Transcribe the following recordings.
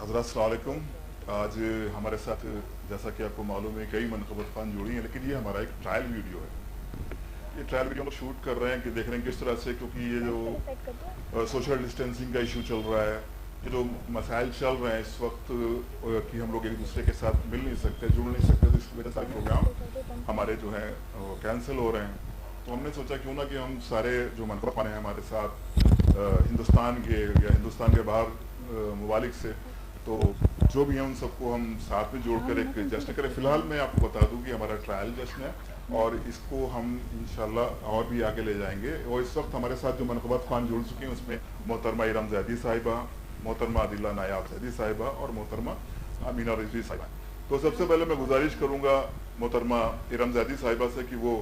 हज़रात अस्सलाम वालेकुम। आज हमारे साथ जैसा कि आपको मालूम है कई मनक़बत ख़ान जुड़ी हैं, लेकिन ये हमारा एक ट्रायल वीडियो है। ये ट्रायल वीडियो हम शूट कर रहे हैं कि देख रहे हैं किस तरह से, क्योंकि ये जो सोशल डिस्टेंसिंग का इशू चल रहा है, ये जो मसाइल चल रहे हैं इस वक्त कि हम लोग एक दूसरे के साथ मिल नहीं सकते, जुड़ नहीं सकते, तो इसकी वजह से प्रोग्राम हमारे जो है कैंसिल हो रहे हैं। तो हमने सोचा क्यों ना कि हम सारे जो मनक़बत ख़ान हैं हमारे साथ हिंदुस्तान के या हिंदुस्तान के बाहर ममालिक से, तो जो भी हैं उन सबको हम साथ में जोड़कर एक जश्न करें। फ़िलहाल मैं आपको बता दूं कि हमारा ट्रायल जश्न है और इसको हम इंशाल्लाह और भी आगे ले जाएंगे। और इस वक्त हमारे साथ जो मनक़बत ख़ान जुड़ चुके हैं उसमें मोहतरमा इरम ज़ैदी साहिबा, मोहतरमा आदिला नायाब ज़ैदी साहिबा और मोहतरमा अमीना रिजवी साहिबा। तो सबसे पहले मैं गुजारिश करूँगा मोहतरमा इरम ज़ैदी साहिबा से कि वो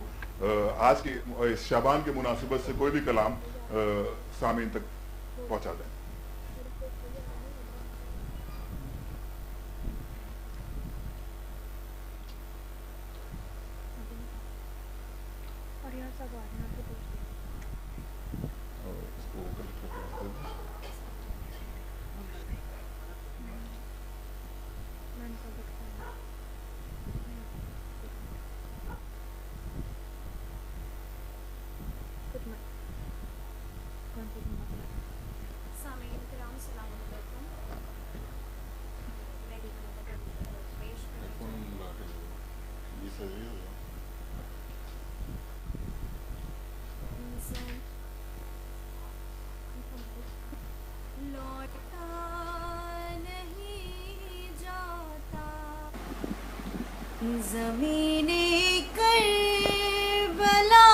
आज के शाबान के मुनासिबत से कोई भी कलाम सामीन तक पहुँचा दें। ज़मीने करबला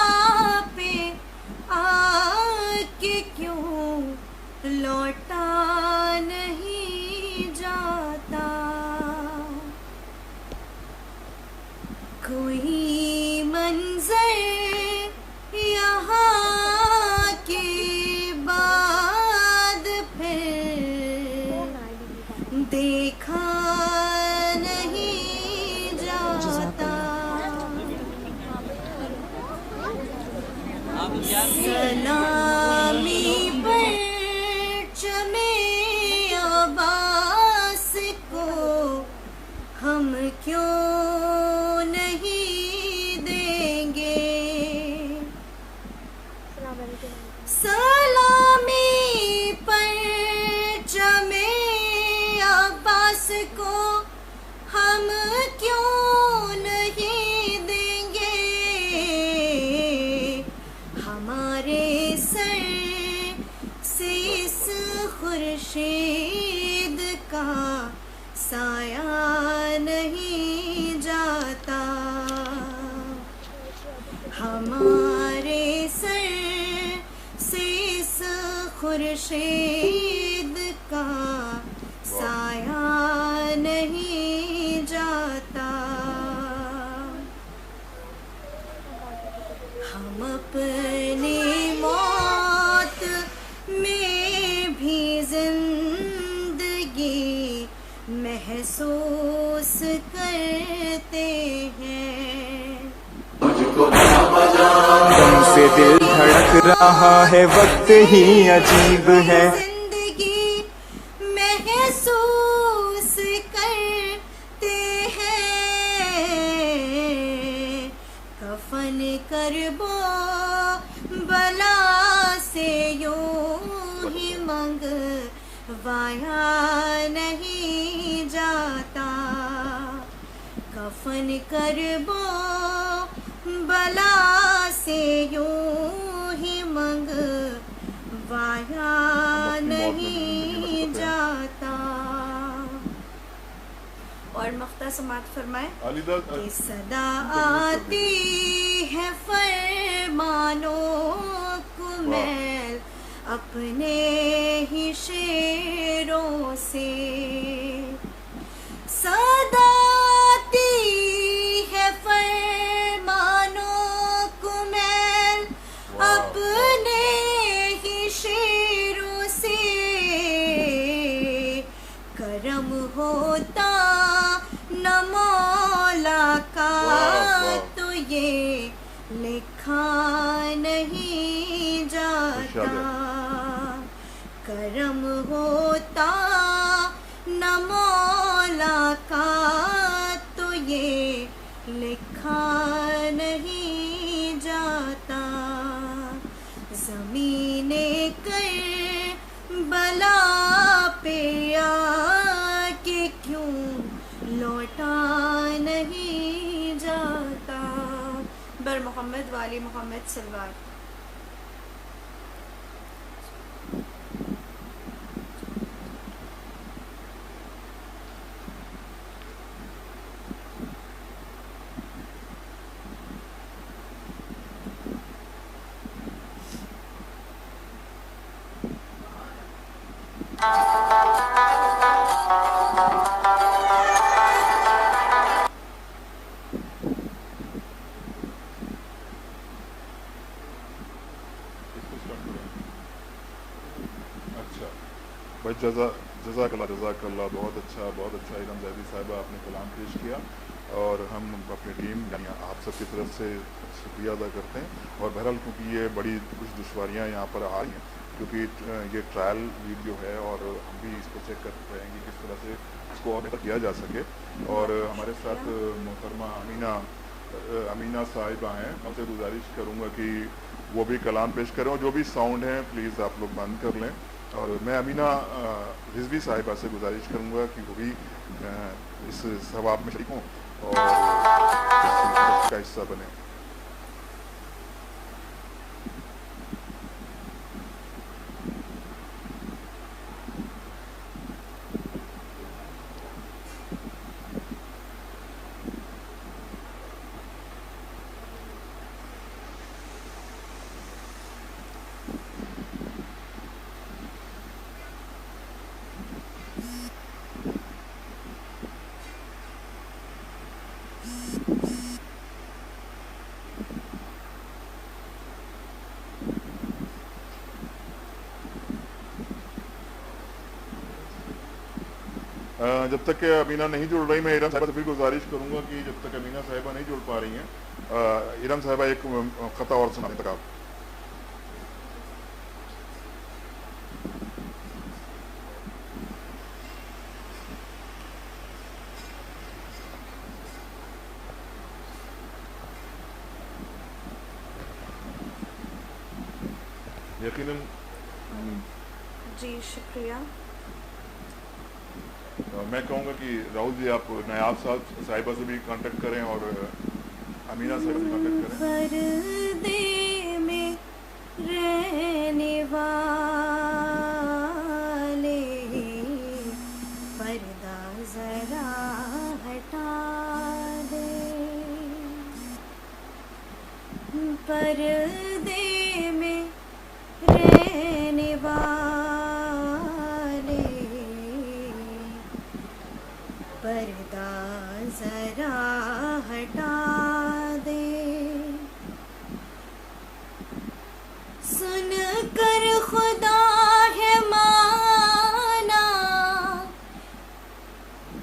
पे आके क्यों लौटा नहीं जाता, कोई मंजर यहाँ के बाद फिर देखा सलामी परचमे अब्बास को हम क्यों नहीं देंगे, सलामी परचमे अब्बास को हम क्यों नहीं देंगे, हमारे सर से इस खुर्शीद का साया नहीं जाता, हमारे सर से इस खुर्शीद का साया नहीं जाता, हम अपने मौत में भी जिंदगी महसूस करते हैं, दम से दिल धड़क रहा है, वक्त ही अजीब है, जिंदगी महसूस करते हैं, कफन करबो बला से यूं ही मंगवाया नहीं जाता, कफन करबो बला से यूं ही मंगवाया नहीं जाता। और मख्ता समात फरमाए कि सदा आती है फरमानों को मैल अपने ही शेरों से, सदा आती है फरमानों को मैल अपने ही शेरों से, करम होता न मौला का तो ये लिखा नहीं जाता, करम होता न کا تو یہ لکھا نہیں جاتا، زمین کربلا پہ آ کے کیوں لوٹا نہیں جاتا۔ بر محمد والی محمد سلوار۔ بھائی جزاک اللہ، بہت اچھا ارم زیدی صاحبہ آپ نے کلام پیش کیا، اور ہم اپنی ٹیم یعنی آپ سب کی طرف سے شکریہ ادا کرتے ہیں۔ اور بہرحال کیونکہ یہ بڑی کچھ دشواریاں یہاں پر آ رہی ہیں، کیونکہ یہ ٹرائل ویڈیو ہے اور ہم بھی اس کو چیک کرتے رہیں گے کس طرح سے اس کو اور بہتر کیا جا سکے۔ اور ہمارے ساتھ محترمہ امینہ صاحبہ ہیں، میں سے گزارش کروں گا کہ وہ بھی کلام پیش کریں، اور جو بھی ساؤنڈ ہیں پلیز آپ لوگ بند کر لیں۔ اور میں امینہ رضوی صاحبہ سے گزارش کروں گا کہ وہ بھی اس ثواب میں شریک ہوں اور اس کا حصہ بنیں۔ جب تک کہ امینہ نہیں جڑ رہی، میں ارم صاحبہ سے پھر گزارش کروں گا کہ جب تک امینہ صاحبہ نہیں جڑ پا رہی ہیں، ارم صاحبہ ایک خطہ اور سنانے تک آپ۔ یقیناً جی شکریہ۔ میں کہوں گا کہ راہل جی آپ نایاب صاحبہ سے بھی کانٹیکٹ کریں اور امینہ صاحبہ سے کانٹیکٹ کریں۔ پردے میں رہنے والے پردہ ذرا ہٹا دے، پردے میں رہنے والے پردہ ذرا ہٹا دے، سن کر خدا ہے مانا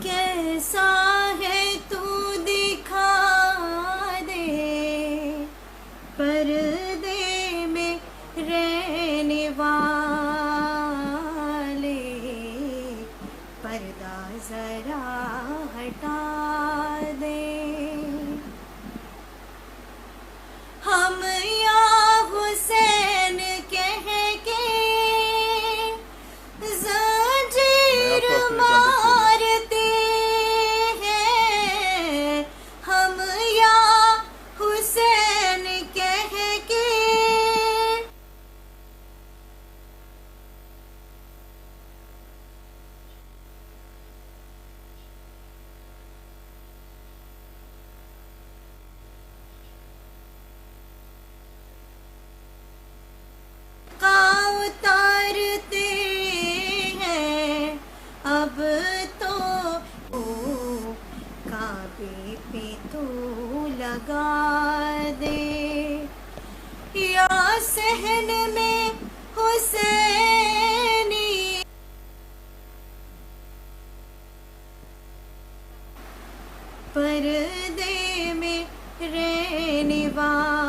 کیسا ہے تو دکھا دے، پردے میں رہنے والے پردہ ذرا ہٹا دے، ہم یا حسین کہہ کے زنجیر مارتے ہیں، ہم یا حسین کہہ کے اتارتے ہیں، اب تو کعبے پہ تو لگا دے، یا صحن میں حسینی پردے میں رہنے والے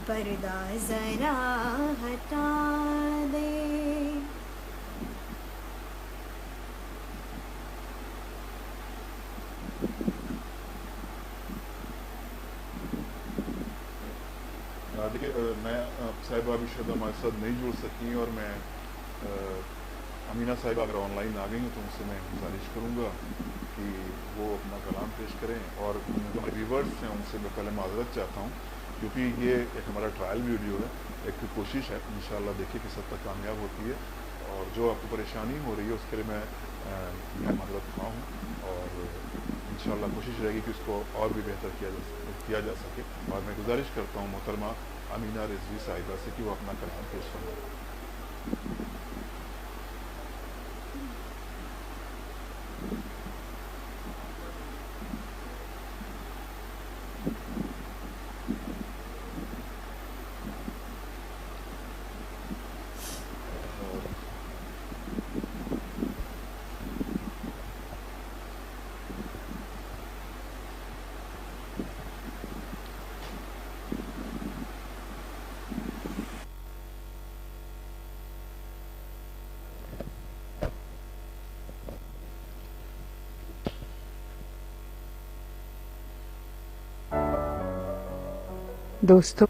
پردہ ذرا ہٹا دے، नया साहिबा अभी शायद हमारे साथ नहीं जुड़ सकी और मैं अमीना साहिबा अगर ऑनलाइन आ गई हैं तो उनसे मैं गुजारिश करूँगा कि वो अपना कलाम पेश करें, और जो हमारे व्यूवर्स हैं उनसे मैं पहले माजरत चाहता हूँ क्योंकि ये एक हमारा ट्रायल वीडियो है, एक कोशिश है, इंशाल्लाह देखिए किस हद तक कामयाब होती है, और जो आपको परेशानी हो रही है उसके लिए मैं माजरत खा हूँ, और इंशाल्लाह कोशिश रहेगी कि उसको और भी बेहतर किया जा सके। और मैं गुजारिश करता हूँ मोहतरमा अमीना रिजवी साहिबा से कि वो अपना कलाम पेश फरमाएं। दोस्तों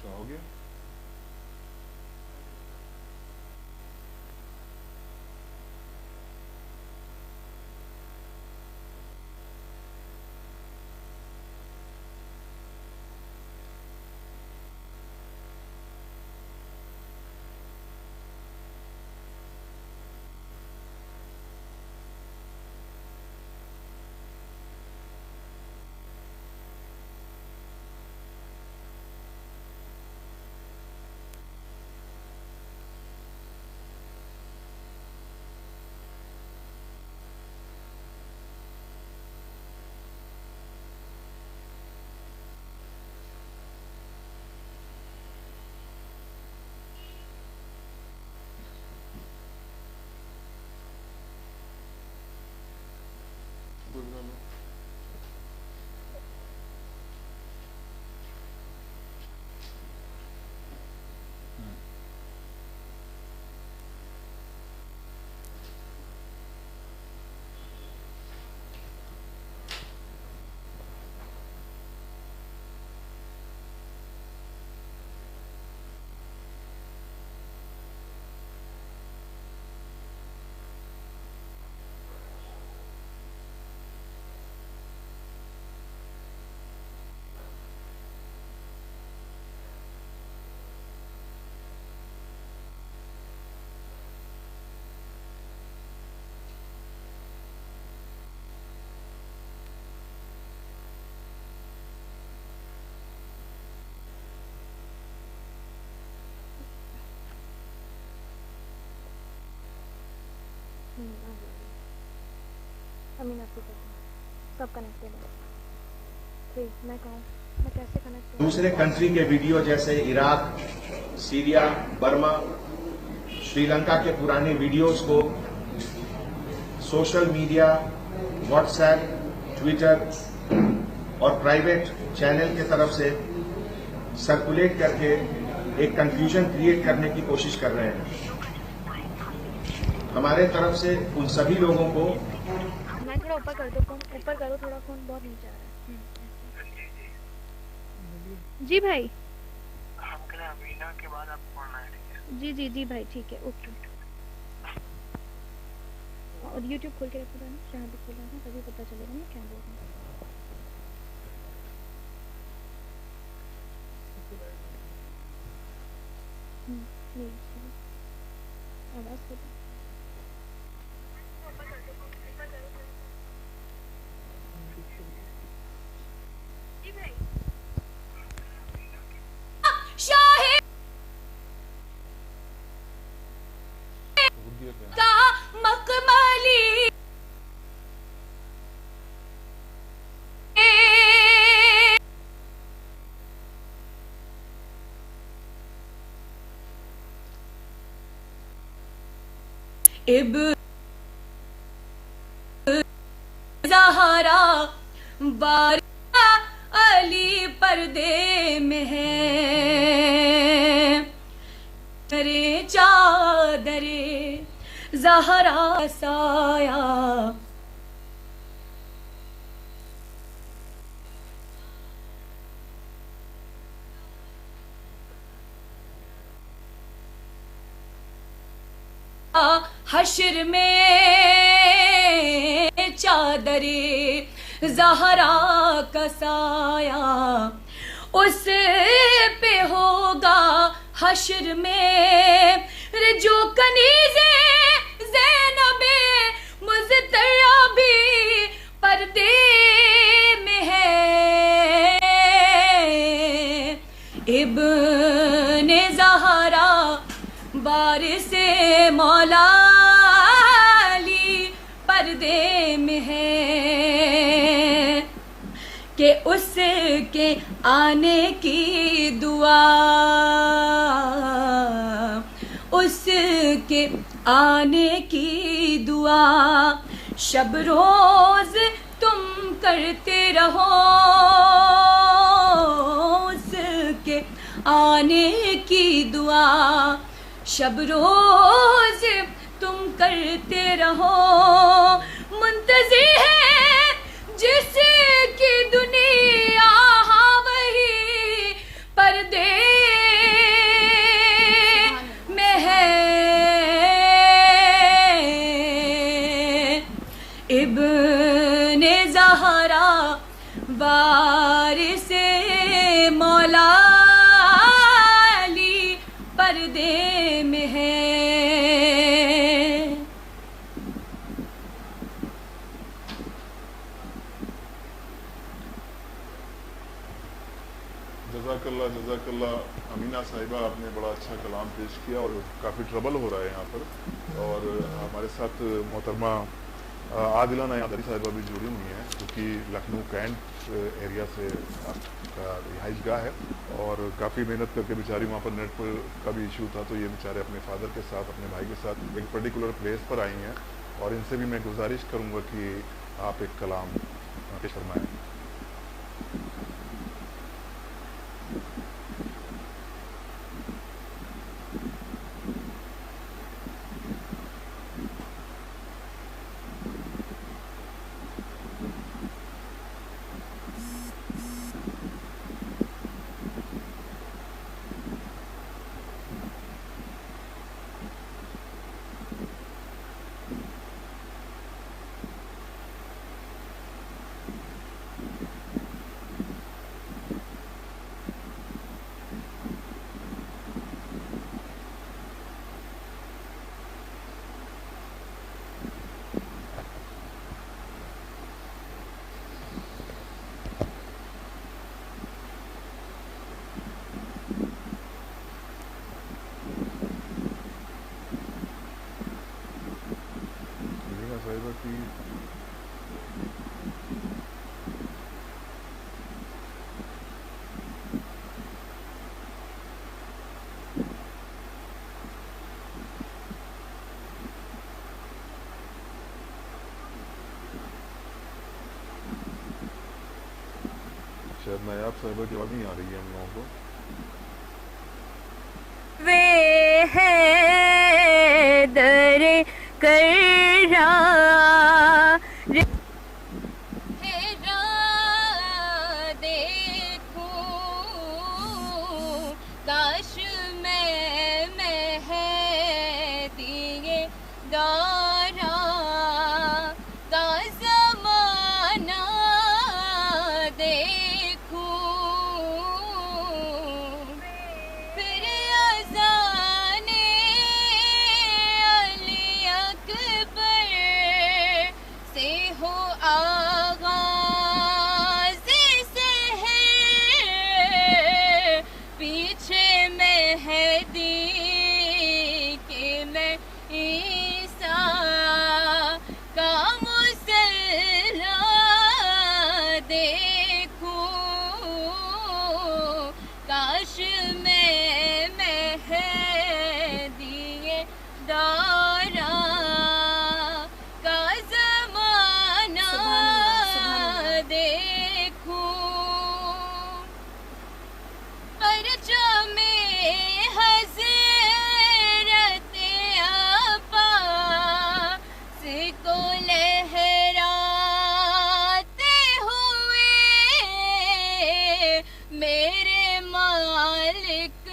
हो गया? अमीना सब कनेक्टेड है। ठीक, मैं कहूँ मैं कैसे कनेक्ट दूसरे कंट्री के वीडियो जैसे इराक, सीरिया, बर्मा, श्रीलंका के पुराने वीडियोस को social media, WhatsApp, Twitter private channel के तरफ से सर्कुलेट करके एक कंफ्यूजन क्रिएट करने की कोशिश कर रहे हैं। हमारे तरफ से उन सभी लोगों को मैं थोड़ा ऊपर कर दो फोन, ऊपर करो थोड़ा, फोन बहुत नीचे आ रहा है। जी भाई। अमीना के बाद आप पढ़ना है, ठीक है? जी जी जी भाई, ठीक है, ओके। और YouTube खोल के रखो ना, जहाँ भी खोला है तभी पता चलेगा मैं क्या बोल रहा हूँ। नहीं आवाज़ तो शाहे का मखमली ज़हरा बार अली पर्दे में है, रे चादरे ज़हरा साया हश्र में चादरे ज़हरा का साया उस पे होगा हश्र में, जो कनीज़े ज़ैनबे मुज़तरबी पर्दे में है। इब्ने ज़हरा बारिसे मौला अली पर्दे में है, कि उसके आने की दुआ, उसके आने की दुआ शब रोज तुम करते रहो, उसके आने की दुआ शब रोज तुम करते रहो। मुंतज़िर है जिसकी दुनिया वही पर्दे में है। इब्ने ज़हरा वारिसे मौला अली पर्दे में है। जज़ाकल्ला अमीना साहिबा, आपने बड़ा अच्छा कलाम पेश किया और काफ़ी ट्रबल हो रहा है यहाँ पर। और हमारे साथ मोहतरमा आदिला नयादरी साहिबा भी जुड़ी हुई हैं, क्योंकि लखनऊ कैंट एरिया से आपका रिहाइश गाह है और काफ़ी मेहनत करके बेचारी वहाँ पर नेट पर का भी इशू था, तो ये बेचारे अपने फादर के साथ, अपने भाई के साथ एक पर्टिकुलर प्लेस पर आई हैं। और इनसे भी मैं गुजारिश करूँगा कि आप एक कलाम पेश फरमाएँ। शायद नायाब साहिबा की आवाज़ नहीं आ रही है हम लोगों को। वे है दर कर्रा हेरा देखूं काश मैं है दिए दारा का ज़माना देखूं फिर अज़ाने अली अकबर से हो आगाज़ सहर पीछे मेहदी के मैं ईसा का मुसल्ला देखूं काश मैं दिए दारा का ज़माना देखूं परचमे हज़रत आपा से को लहराते हुए मेरे मालिक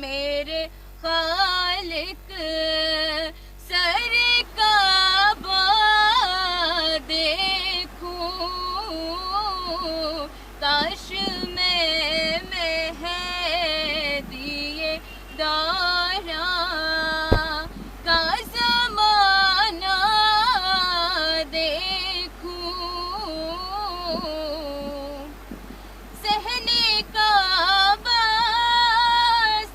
मेरे खालिक सर काबा देखूं काश मैं दिए दारा का ज़माना देखूं सहने काबा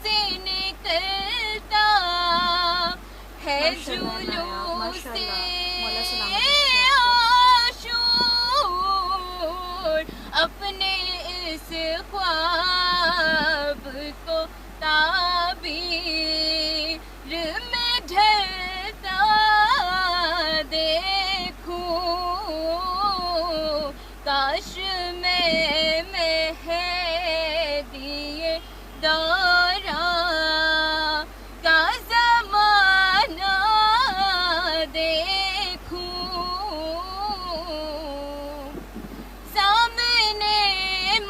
से निकलता है जुलूस आशूर अपने इस ख्वाब को ताबीर में ढलता देखूं काश मैं दिए दारा का ज़माना देखूं सामने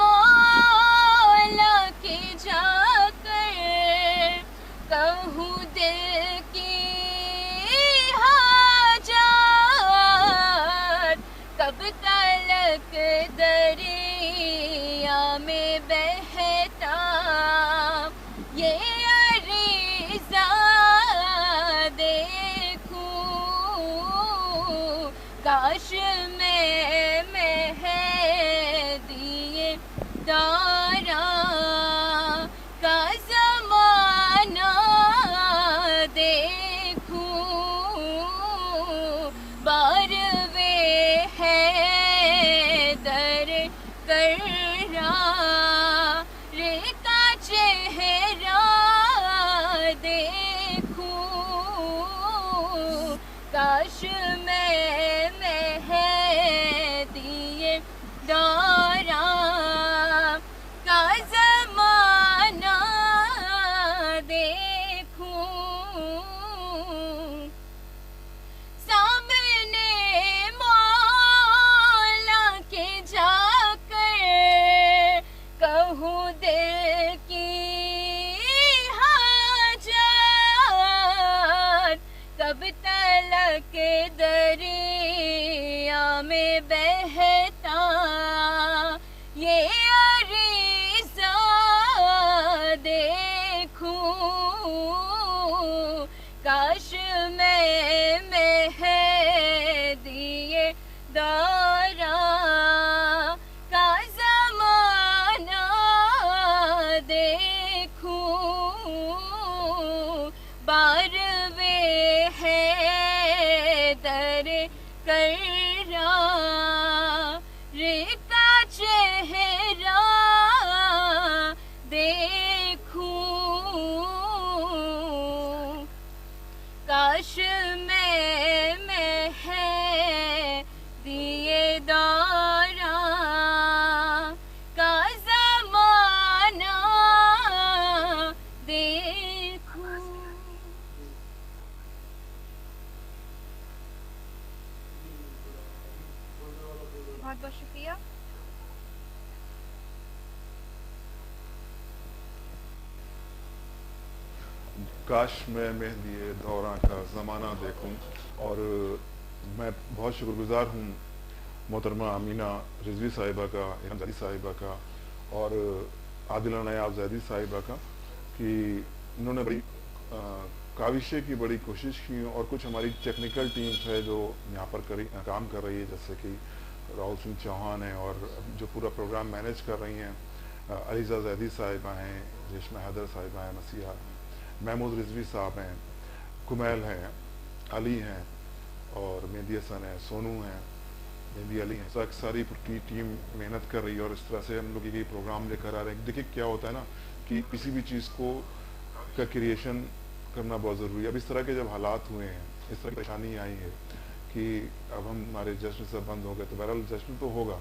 मौला के जाकर कहूँ दिल की हाजत कब तलक दरिया में बहता ये अरीज़ा देखूं काश मैं दिए दारा का ज़माना देखूं बार वे है दर कर्रा रे का चेहरा देखूं काश मैं दिए दारा का ज़माना देखूं सामने मौला के जाकर कहूँ दिल की हाजत कब तलक दरिया में बहता ये अरीज़ा देखूं काश मैं दिए दारा का ज़माना देखूं बार वे है दर कर्रा रे का चेहरा देखूं काश मैं काश मैं मेहंदी दौरा का ज़माना देखूं। और मैं बहुत शुक्रगुजार हूँ मोहतरमा अमीना रिजवी साहिबा का, इरम ज़ैदी साहिबा का और आदिला नायाब ज़ैदी साहिबा का कि इन्होंने बड़ी काविशें की, बड़ी कोशिश की। और कुछ हमारी टेक्निकल टीम्स है जो यहाँ पर काम कर रही है, जैसे कि राहुल सिंह चौहान है और जो पूरा प्रोग्राम मैनेज कर रही हैं अलीज़ा ज़ैदी साहिबा हैं, रेशमा हैदर साहिबा हैं, मसीहा, महमूद रिजवी साहब हैं, कुमैल हैं, अली हैं और मेहदी हसन है, सोनू हैं, मेहदी अली हैं। सारी पूरी टीम मेहनत कर रही है और इस तरह से हम लोग ये प्रोग्राम लेकर आ रहे हैं। देखिए क्या होता है ना कि किसी भी चीज़ को का क्रिएशन करना बहुत ज़रूरी है। अब इस तरह के जब हालात हुए हैं, इस तरह की परेशानी आई है कि अब हमारे जश्न सब बंद हो गए, तो बहरहाल जश्न तो होगा,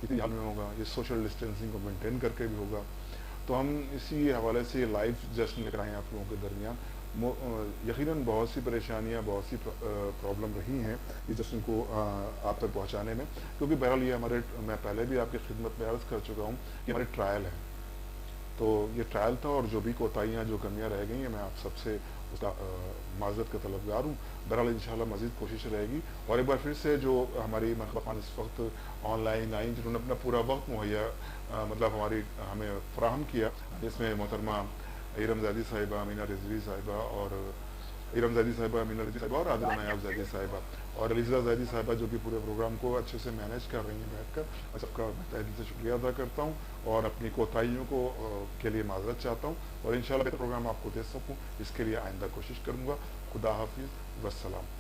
किसी हाल में होगा, ये सोशल डिस्टेंसिंग को मेंटेन करके भी होगा। तो हम इसी हवाले से लाइव जश्न लेकर आए आप लोगों के दरमियान। यकीनन बहुत सी परेशानियां, बहुत सी प्रॉब्लम रही हैं इस जश्न को आप तक पहुंचाने में, क्योंकि बहरहाल ये हमारे, मैं पहले भी आपकी खिदमत में अर्ज़ कर चुका हूँ कि हमारे ट्रायल है। तो ये ट्रायल था और जो भी कोताहियाँ, जो कमियाँ रह गई हैं, मैं आप सबसे उसका माज़रत का तलबगार हूँ। बहरहाल इंशाल्लाह मज़ीद कोशिश रहेगी। और एक बार फिर से जो हमारी मनखबान इस वक्त ऑनलाइन आई, जिन्होंने अपना पूरा वक्त मुहैया मतलब हमें फ़राहम किया, जिसमें मोहतरमा इरम ज़ैदी साहिबा, अमीना रिजवी साहिबा और इरम ज़ैदी साहिबा, अमीना रिजवी साहिबा और आदिला नायाब ज़ैदी साहिबा और अलीज़ा ज़ैदी साहिबा, जो कि पूरे प्रोग्राम को अच्छे से मैनेज कर रही हैं बैठ कर। मैं सबका तहे दिल से शुक्रिया अदा करता हूँ और अपनी कोताहियों को के लिए माज़रत चाहता हूँ और इंशाल्लाह बेहतर प्रोग्राम आपको दे सकूँ, इसके लिए आइंदा कोशिश करूँगा। खुदा हाफिज़, वस्सलाम।